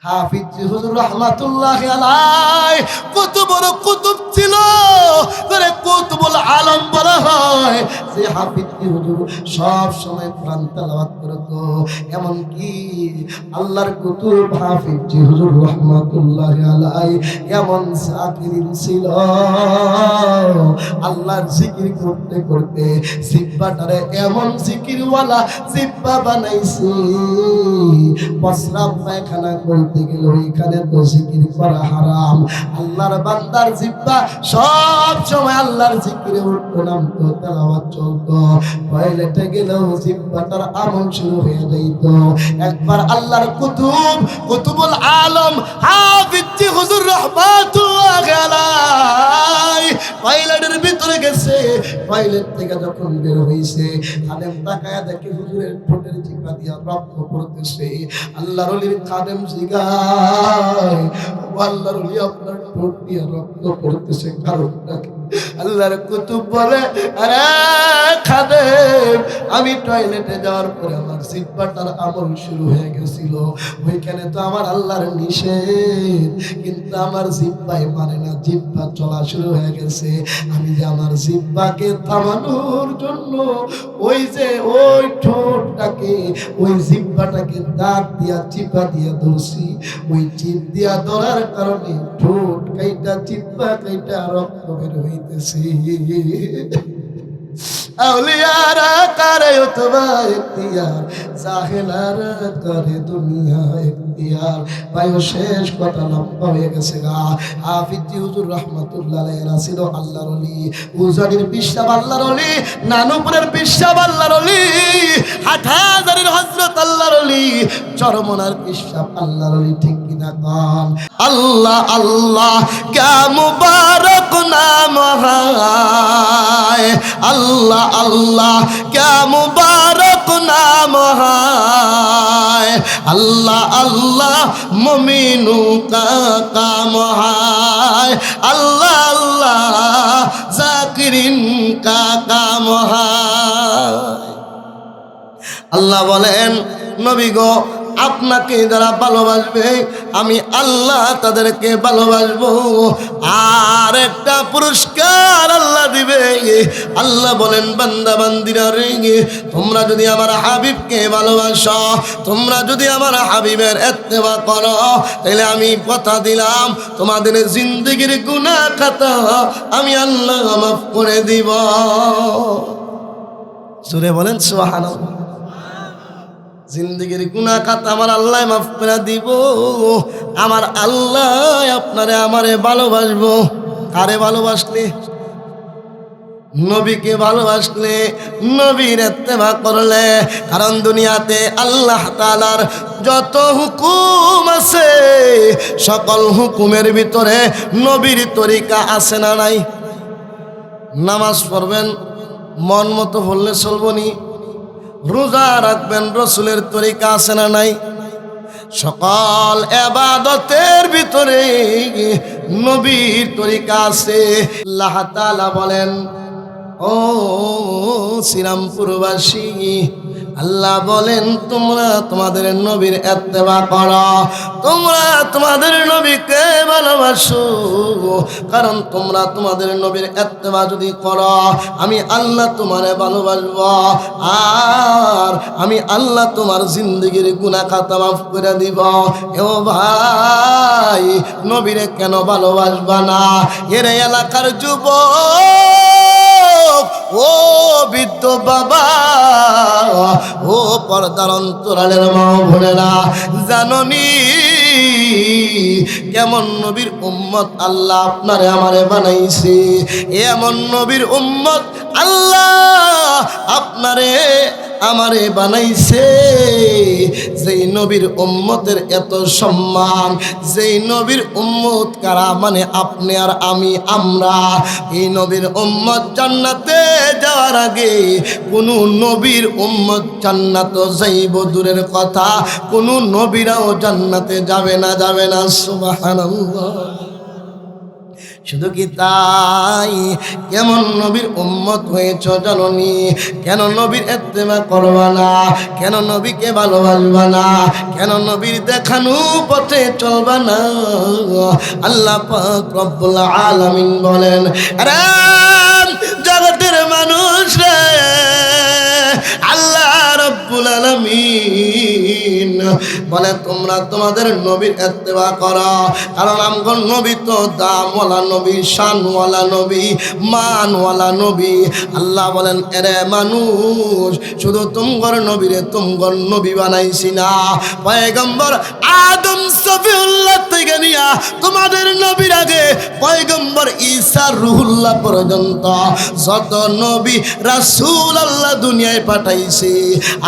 হাফিজ হুজুর রহমাতুল্লাহি আলাইহি কত বড় কুতুব ছিল, করে কুতুবুল আলম বলা হয়। যে হাফিজ হুজুর সব সময় কোরআন তেলাওয়াত করতো, এমন কি আল্লাহর কুতুব হাফিজ হুজুর রহমাতুল্লাহি আলাইহি এমন জাকিরিন ছিল, আল্লাহর জিকির করতে করতে জিহ্বাটারে এমন জিকিরওয়ালা জিহ্বা বানাইছে, প্রস্রাব পায়খানা করতে গেলে ওইখানে তো জিকির করা হারাম। আল্লাহর বান্দার জিহ্বা সব সময় আল্লাহর জিকিরে উঠতো, নামতো, তেলাওয়াত চলতো। টয়লেটে গেলেও জিহ্বাটার আমল শুরু হয়ে যাইত। একবার আল্লাহর কুতুবুল আলম হাফিজ হুজুর রাহমাতুল্লাহি আলাইহি টয়লেটের ভিতরে গেছে। টয়লেট থেকে যখন বের হইছে, খাদেম তাকায়া দেখে হুজুরের ঠোঁটের চিপা দিয়া রক্ত পড়তেছে। আল্লাহর ওলির খাদেম জিগায়, ও আল্লাহর ওলি আপনার ঠোঁট দিয়া রক্ত পড়তেছে কারণটা কি? আল্লাহর কুতুব বলে, আরে খাদেম, আমি টয়লেটে যাওয়ার পরে আমার জিহ্বাটার আমল শুরু হয়ে গেছিল। ওইখানে তো আমার আল্লাহর নিষেধ, কিন্তু আমার জিহ্বাই মানে না, জিহ্বা চলা শুরু হয়ে গেছে। আমি যে আমার জিহ্বাকে থামানোর জন্য ওই যে ওই ঠোঁটটাকে, ওই জিহ্বাটাকে দাঁত দিয়া চিপা দিয়া ধরছি। ওই চিপ দিয়া ধরার কারণে ঠোঁট কাইটা চিপা কাইটা রক্ত বের হইতেছে। আউলিয়ারা করে উতবা ইখতিয়ার, জাহেলারা করে দুনিয়া ইখতিয়ার। ভাই শেষ কথা লম্বা হয়ে গেছে গা। হাফিজ হুজুর রাহমাতুল্লাহি আলাইহি ছিল আল্লাহর ওলি, উজানির পিসাব আল্লাহর ওলি, নানুপুরের পিসাব আল্লাহর ওলি, হাটহাজারির হযরত আল্লাহর ওলি, চরমনার পিসাব আল্লাহর ওলি। ঠিক কিনা কোন? আল্লাহ আল্লাহ ক্যা মুবারক নাম হায়, আল্লাহ আল্লাহ ক্যা মুবারক নাম হায়, আল্লাহ আল্লাহ মুমিনু কা কাম হায়, আল্লাহ আল্লাহ জাকিরিন কা কাম হায়। আল্লাহ বলেন, নবী গো, আপনাকে যারা ভালোবাসবে আমি আল্লাহ তাদেরকে ভালোবাসবো, আর একটা পুরস্কার আল্লাহ দিবে। আল্লাহ বলেন, বান্দা বান্দিরা রে, তোমরা যদি আমার হাবিবকে ভালোবাসো, তোমরা যদি আমার হাবিবের ইত্তেবা করো, তাহলে আমি কথা দিলাম তোমাদের জিন্দেগির গুনাহ খাতা আমি আল্লাহ মাফ করে দিব। সূরা বলেন সুবহানাল্লাহ। জিন্দেগির গুনাহ খাতা আমার আল্লাহ মাফ করে দিব। আমার আল্লাহ আপনারে আমারে ভালোবাসবো। কারে ভালোবাসলে? নবীকে ভালোবাসলে, নবীর ইত্তেবা করলে। কারণ দুনিয়াতে আল্লাহ তাআলার যত হুকুম আছে, সকল হুকুমের ভিতরে নবীর তরিকা আছে না নাই? নামাজ পড়বেন, মন মতো পড়লে চলবো নি? রোজা রাখবেন, রসুলের তরিকা আছে না নাই? সকল ইবাদতের ভিতরে নবীর তরিকা আছে। আল্লাহ তাআলা বলেন, ও শ্রীরামপুরবাসী, আল্লাহ বলেন তোমরা তোমাদের নবীর ইত্তেবা করো, তোমরা তোমাদের নবীকে ভালোবাসো। কারণ তোমরা তোমাদের নবীর ইত্তেবা যদি করো, আমি আল্লাহ তোমারে ভালোবাসবো, আর আমি আল্লাহ তোমার জিন্দেগির গুনাহ খাতা মাফ করে দিব। ও ভাই, নবীরে কেন ভালোবাসবা না? এর এলাকার যুবক, ও বৃদ্ধ বাবা, ও পর্দার অন্তরালের মা বোনেরা, জাননি কেমন নবীর উম্মত আল্লাহ আপনারে আমারে বানাইছে? এমন নবীর উম্মত আল্লাহ আপনারে আমারে বানাইছে, যেই নবীর উম্মতের এত সম্মান। যেই নবীর উম্মত কারা? মানে আপনি আর আমি, আমরা। এই নবীর উম্মত জান্নাতে যাওয়ার আগে কোন নবীর উম্মত জান্নাত যাইব দূরের কথা, কোন নবীরাও জান্নাতে যাবে না, যাবে না। সুবহানাল্লাহ। শুধু কি তাই, কেমন নবীর উম্মত হয়েছ জাননি? কেন নবীর ইত্তেবা করবা না? কেন নবীকে ভালোবাসবা না? কেন নবীর দেখানো পথে চলবা না? আল্লাহ পাক রব্বুল আলামিন বলেন, আরে জগতের মানুষ রে, আল্লাহ রব্বুল আলামিন বলে তোমরা তোমাদের নবীর ইত্তেবা করো, কারণ আমগো নবী তো দামওয়ালা নবী, শানওয়ালা নবী, মানওয়ালা নবী। আল্লাহ বলেন, এরে মানুষ, শুধু তুমগর নবীরে তুমগর নবী বানাইছি না, পয়গম্বর আদম সফিউল্লাহ থেকে নিয়া তোমাদের নবীর আগে পয়গম্বর ঈসা রুহুল্লাহ পর্যন্ত যত নবী রাসূল আল্লাহ দুনিয়ায় পাঠাইছে,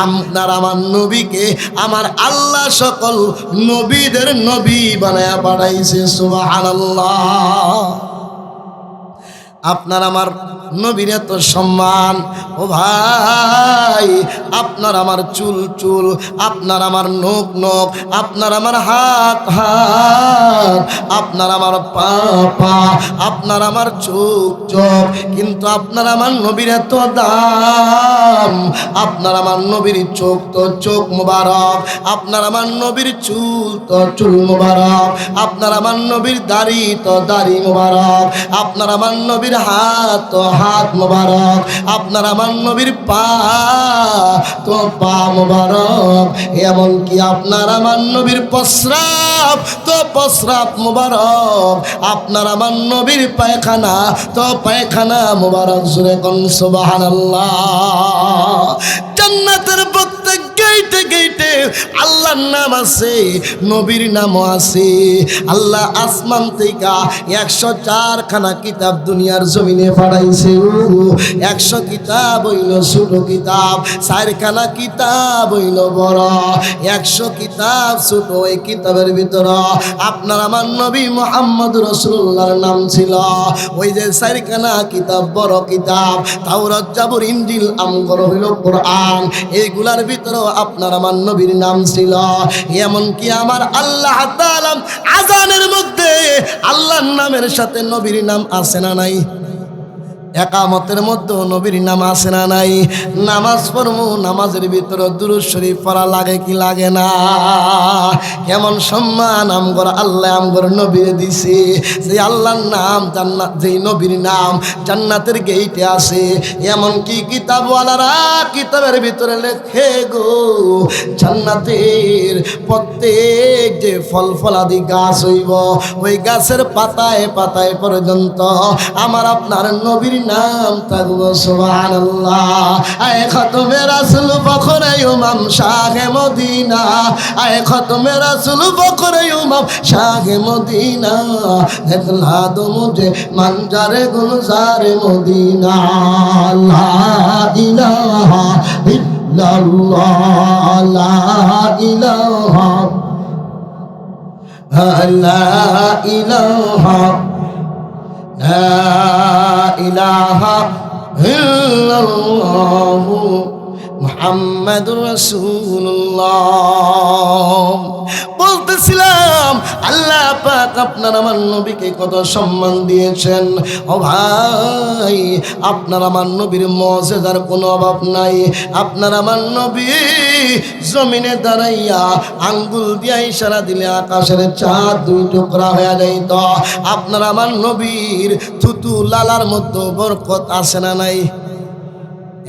আপনার আমার নবীকে আমার আল্লাহ সকল নবীদের নবী বানায়া পাঠাইছে। সুবহানাল্লাহ। আপনার আমার নবীর এত সম্মান, ও ভাই, আপনার আমার চুল চুল, আপনার আমার নখ নখ, আপনার আমার হাত হাত, আপনার আমার পা পা, আপনার আমার চোখ চোখ, কিন্তু আপনার আমার নবীর এত দাম। আপনার আমার নবীর চোখ তো চোখ মুবারক, আপনার আমার নবীর চুল তো চুল মুবারক, আপনার আমার নবীর দাড়ি তো দাড়ি মুবারক, আপনার আমার নবীর হাত তো হাত মুবারক, আপনার আমার নবীর পা তো পা মুবারক, এমনকি আপনার আমার নবীর প্রস্রাব তো প্রস্রাব মুবারক, আপনার আমার নবীর পায়খানা তো পায়খানা মুবারক। জোরে কোন সুবহানাল্লাহ। জান্নাতের প্রত্যেক গেইটে গেইটে আল্লাহর নাম আছে, নবীর নামও আছে। আল্লাহ আসমান থেকে 104 খানা কিতাব দুনিয়ার জমিনে পাঠাইছে। 100 কিতাব হইল ছোট কিতাব, 4 খানা কিতাব হইল বড়। 100 কিতাব ছোট, এই কিতাবের ভিতর আপনার আমার নবী মুহাম্মদ রাসূলুল্লাহর নাম ছিল। ওই যে 4 খানা কিতাব বড় কিতাব, তাওরাত জাবুর ইনজিল আমগর হইল কোরআন, এইগুলার ভিতর আপনার আমার নবীর নাম ছিল। এমনকি আমার আল্লাহ তাআলা আযানের মধ্যে আল্লাহর নামের সাথে নবীর নাম আছে না নাই? একামতের মধ্যে নবীর নাম আছে না নাই? নামাজ পড়বো, নামাজের ভিতরে দুরূদ শরীফ পড়া লাগে কি লাগে না? কেমন সম্মান আমগর আল্লাহ আমগর নবীর দিছে। যে আল্লাহর নাম জান্নাত, যেই নবীর নাম জান্নাতের গেইটে আছে। এমনকি কিতাবওয়ালারা কিতাবের ভিতরে লেখে গো, জান্নাতের প্রত্যেক যে ফল ফলাদি গাছ হইব, ওই গাছের পাতায় পাতায় পর্যন্ত আমার আপনার নবীর নাম থাকবো। সুবহানাল্লাহ। আয় খতমে রাসূল ফখরে ইমাম শাহে মদিনা, আয় খতমে রাসূল ফখরে ইমাম শাহে মদিনা, দেখলা দো মুঝে মঞ্জারে গুলজারে মদিনা। লা ইলাহা ইল্লাল্লাহ, লা ইলাহা, লা ইলাহা, লা ইলাহা ইল্লাল্লাহু মুহাম্মাদুর রাসূলুল্লাহ। বলতেছিলাম আল্লাহ পাক আপনার আমার নবীকে কত সম্মান দিয়েছেন। ও ভাই, আপনার আমার নবীর মুজিজার কোনো অভাব নাই। আপনার আমার নবী জমিনে দাঁড়াইয়া আঙ্গুল দিয়া ইশারা দিলে আকাশের চাঁদ 2 টুকরা হয়ে যাইত। আপনার আমার নবীর থুতু লালার মধ্যে বরকত আছে না নাই?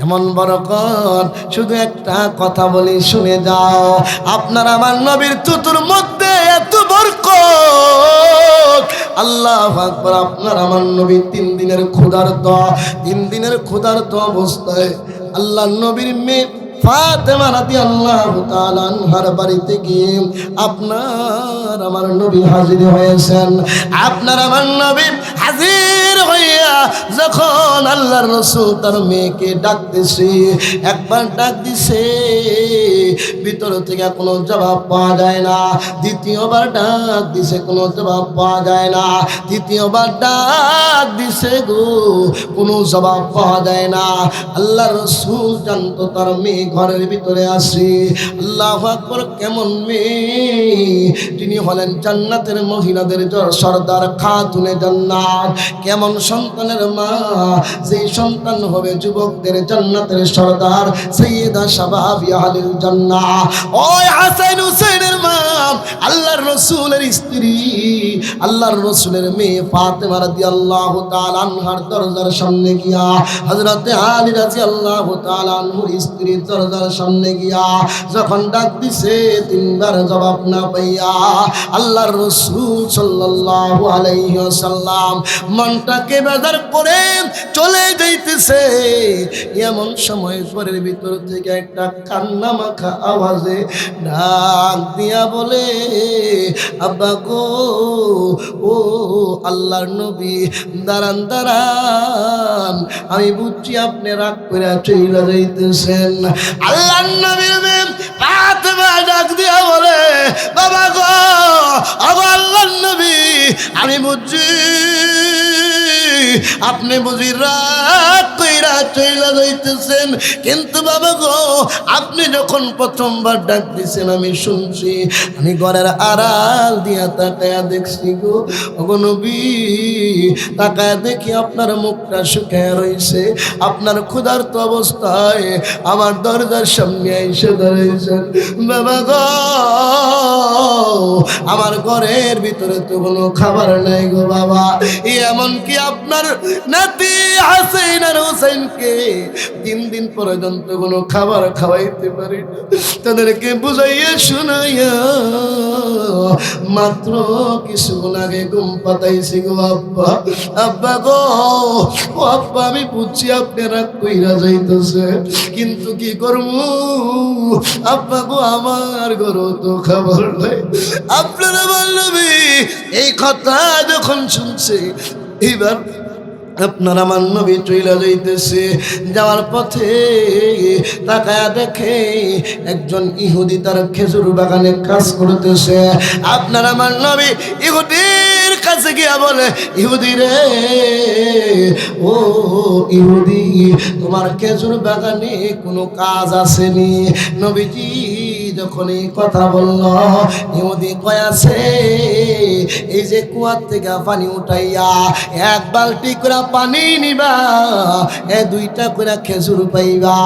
এমন বরকত, শুধু একটা কথা বলি শুনে যাও। আপনার আমার নবীর থুতুর মধ্যে এত বরকত, আল্লাহু আকবার। আপনার আমার নবী 3 দিনের ক্ষুধার্ত অবস্থায় আল্লাহ নবীর মেয়ে ফাতেমা রাদিয়াল্লাহু তাআলা আনহার বাড়িতে গিয়ে আপনার আমার নবী হাজির হয়েছেন। আপনার আমার নবী হাজির হইয়া যখন আল্লাহর রাসূল তার মেয়েকে ডাকতেছে, একবার ডাক দিছে, ভিতর থেকে কোনো জবাব পাওয়া যায় না। দ্বিতীয়বার ডাক দিছে, কোনো জবাব পাওয়া যায় না। তৃতীয়বার ডাক দিছে গো, কোনো জবাব পাওয়া যায় না। আল্লাহর রাসূল জানতো তার মেয়ে ঘরের ভিতরে আসে। আল্লাহু আকবার, কেমন মেয়ে! তিনি হলেন জান্নাতের মহিলাদের সর্দার, খাতুনে জান্নাত। কেমন সন্তানের মা, যেই সন্তান হবে যুবকদের জান্নাতের সর্দার, সাইয়্যিদা শাবাবি আহলিল জান্নাহ। ওই হাসান হুসাইনের মা, আল্লাহর রাসূলের স্ত্রী, আল্লাহর রাসূলের মেয়ে ফাতেমা রাদিয়াল্লাহু তাআলা আনহার দরজার সামনে গিয়া, হযরতে আলী রাদিয়াল্লাহু তাআলা আনহুর স্ত্রীর দরজার সামনে গিয়া যখন ডাক দিছে, তিনবার জবাব না পাইয়া আল্লাহর রাসূল সাল্লাল্লাহু আলাইহি ওয়াসাল্লাম মনটাকে বেজার করে চলে যাইতেছে। এমন সময় ঘরের ভিতর থেকে একটা কান্না মাখা আওয়াজে ডাক দিয়া বলে, আব্বা গো, ও আল্লাহর নবী, দাঁড়ান দাঁড়ান, আমি বুঝছি আপনি রাগ করে চলে যাইতেছেন। আল্লাহর নবীর মেয়ে ফাতেমা ডাক দিয়া বলে, বাবা গো, আল্লাহর নবী, আমি বুঝছি আপনি বুঝি রাগ কইরা চইলা যাইতেছেন, কিন্তু বাবা গো, আপনি যখন প্রথমবার ডাক দিছেন আমি শুনছি, আমি ঘরের আড়াল দিয়া তাকায়া দেখছি গো, ওগো নবী, তাকায়া দেখি আপনার মুখটা শুকায় রইছে, আপনার ক্ষুধার্ত অবস্থায় আমার দরজার সামনে এসে দাঁড়াইছেন। বাবা গো, আমার ঘরের ভিতরে তো কোনো খাবার নাই গো বাবা, এমনকি আপনার নাতি হাসান আর হোসেনকে 3 দিন পর্যন্ত কোনো খাবার খাওয়াইতে পারি না, তাদেরকে বুঝাইয়া শুনাইয়া মাত্র কিছুক্ষণ আগে ঘুম পাতাইছি গো আব্বা। আব্বা গো, ও আব্বা, আমি বুঝছি আপনি রাগ কইরা যাইতেছে, কিন্তু কি করবো আব্বা গো, আমার ঘরও তো খাবার নাই। আপনারা বলবি এই কথা যখন শুনছে, এবার আপনার আমার নবী চইলা যাইতেছে, যাওয়ার পথে তাকায়া দেখে একজন ইহুদি তার খেজুর বাগানে কাজ করতেছে। আপনার আমার নবী ইহুদির কাছে গিয়া বলে, ইহুদি রে, ও ইহুদি, তোমার খেজুর বাগানে কোনো কাজ আসেনি? নবীজি যখন এই কথা বলল, ইহুদি কয় আছে, এই যে কুয়ার থেকে পানি উঠাইয়া 1 বালতি করে পানি নিবা, 2টা করে খেজুর পাইবা।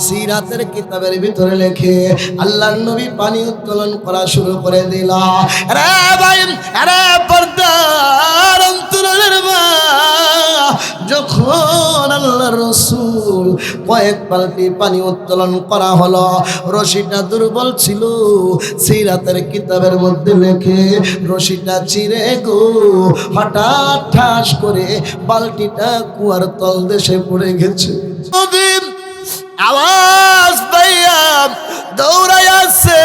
সিরাতের কিতাবের ভিতরে লেখে আল্লাহর নবী পানি উত্তোলন করা শুরু করে দিল। আরে ভাই, আরে পর্দার অন্তরালের মা, যখন আল্লাহর রাসূল কয়েক বালতি পানি উত্তোলন করা হলো, রশিটা দুর্বল ছিল, সিরাতের কিতাবের মধ্যে লেখে রশিটা চিরে গো, হঠাৎ ঠাস করে বালতিটা কুয়ার তল দেশে পড়ে গেছে। আওয়াজ পাইয়া দৌড়াই আসছে,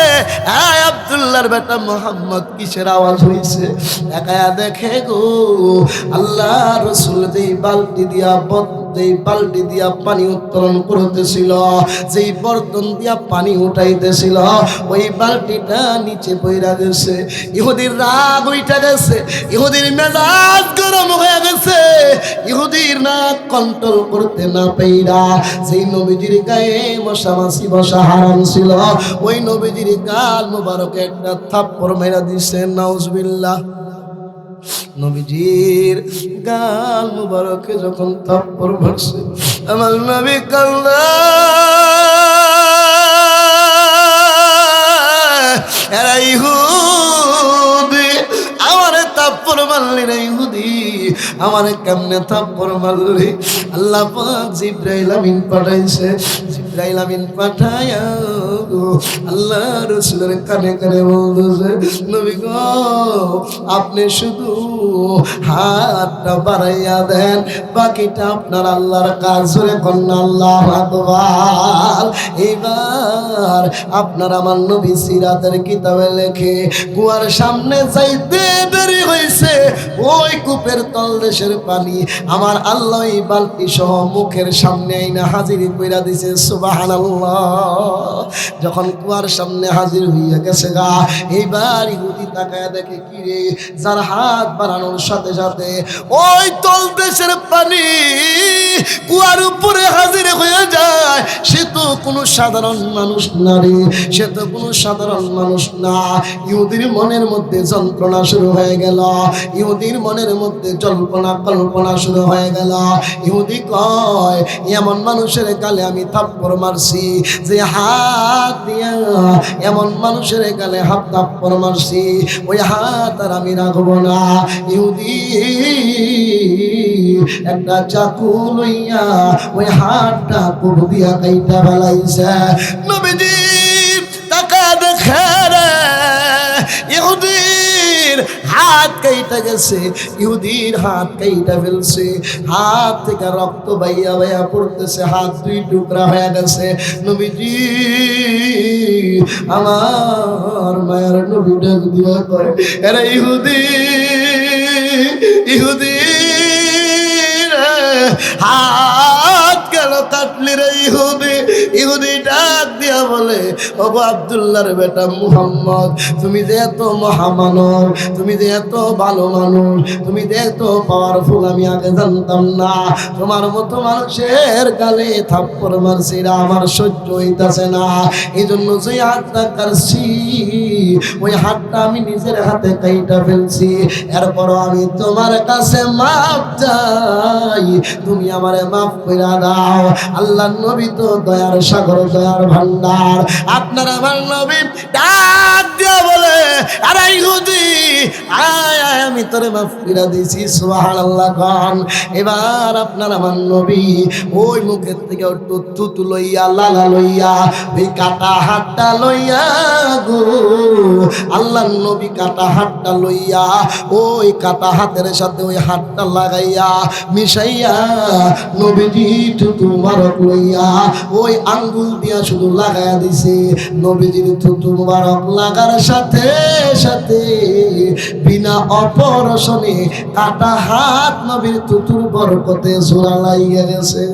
হ্যাঁ আব্দুল্লাহর বেটা মোহাম্মদ, কিসের আওয়াজ হয়েছে? একা দেখে গো, আল্লাহ রাসূল যেই বালতি দিয়া পানি উত্তোলন করতেছিল, যেই বর্তন দিয়া পানি উঠাইতেছিল, ওই বালতিটা নিচে পইরা গেছে। ইহুদির রাগ উইঠা গেছে, ইহুদির মেজাজ গরম হয়ে গেছে, ইহুদির নাক কন্ট্রোল করতে না পাইরা যেই নবীজির গায়ে মশামাছি বসা হারাম ছিল, ওই নবীজির গাল মুবারকে একটা থাপ্পড় মেরা দিছে। নাউজুবিল্লাহ। নবীজির গাল মুবারকে যখন থাপ্পড় মারছে, আমার নবী কান্না, এরা ইহুদি আমারে থাপ্পড় মারলি না, ইহুদি আমারে কেমনে থাপ্পড় মারলি? আল্লাহ পাক জিবরাইল আমিন পাঠাইছে। জিবরাইল আমিন পাঠায়া আল্লাহ রাসূলের কানে কানে বলতেছে নবী গো আপনি শুধু হাতটা বাড়াইয়া দেন বাকিটা আপনার আল্লাহর কাজ। জোরে কন্যা আল্লাহু আকবার। এইবার আপনার আমার নবী সিরাতের কিতাবে লেখে কুয়ার সামনে যাইতে দেরি হইছে ওই কূপের তলদেশের পানি আমার আল্লাহ এই বালতি সহ মুখের সামনে আইনা হাজির কইরা দিছে সুবহানাল্লাহ। যখন কুয়ার সামনে হাজির হইয়া গেছে গা এইবার ইহুদি তাকায়া দেখে কি রে যার হাত বাড়ানোর সাথে সাথে ওই তলদেশের পানি কুয়ার উপরে হাজির হয়ে যায়। সে তো কোনো সাধারণ মানুষ না রে, সে তো কোনো সাধারণ মানুষ না। ইহুদির মনের মধ্যে যন্ত্রণা শুরু হয়ে গেল, ইহুদির মনের মধ্যে জল্পনা কল্পনা শুরু হয়ে গেল। ইহুদি কয় এমন মানুষের গালে আমি থাপ্পড় মারছি যে হাত দিয়া এমন মানুষের গালে হাত থাপ্পড় মারছি ওই হাত আর আমি রাখবো না। ইহুদি একটা চাকু লইয়া ওই হাতটা কুপ দিয়া কাইটা ফেলাইছে। নবীজি তাকা দেখে রে ইহুদির হাত কাইটা গেছে, ইহুদির হাত কাইটা ফেলছে, হাত থেকে রক্ত বাইয়া বাইয়া পড়তেছে, হাত দুই টুকরা হয়ে গেছে। নবীজি আমার মায়ের নবী ডাক দিয়া কয় আরে ইহুদি ইহুদি হাত কেন কাটলি রে ইহুদি? ইহুদি ডাক দিয়া বলে ওগো আব্দুল্লাহর বেটা মুহাম্মদ তুমি যে এত মহামানব, তুমি যে এত ভালো মানুষ, তুমি যে এত পাওয়ারফুল আমি আগে জানতাম না। তোমার মতো মানুষের গালে থাপ্পড় মারছি আমার সহ্য হইতাছে না। এই জন্য যে হাতটা কাটছি ওই হাতটা আমি নিজের হাতে কাইটা ফেলছি। এরপরও আমি তোমার কাছে মাপ চাই, তুমি আমারে মাফ কইরা দাও। আল্লাহর নবী তো দয়ার সাগর, দয়ার ভান্ডার। আপনার আমার নবী ডাক দিয়া বলে আরে ইহুদি আয় আয় আমি তোরে মাফ কইরা দিয়েছি সুবহানাল্লাহ গান। এবার আপনার আমার নবী ওই মুখের থেকে একটু থুতু লইয়া লালা লইয়া ওই কাটা হাতটা লইয়া গো আল্লাহর নবী কাটা হাতটা লইয়া ওই কাটা হাতের সাথে ওই হাতটা লাগাইয়া মিশাইয়া নবীজি থুতু মুবারক লইয়া ওই আঙ্গুল দিয়া শুধু লাগাইয়া দিছে। নবীজির থুতু মুবারক লাগার সাথে সাথে বিনা অপারেশনে কাটা হাত নবীর থুতুর বরকতে জোড়া লাইয়া গেছে।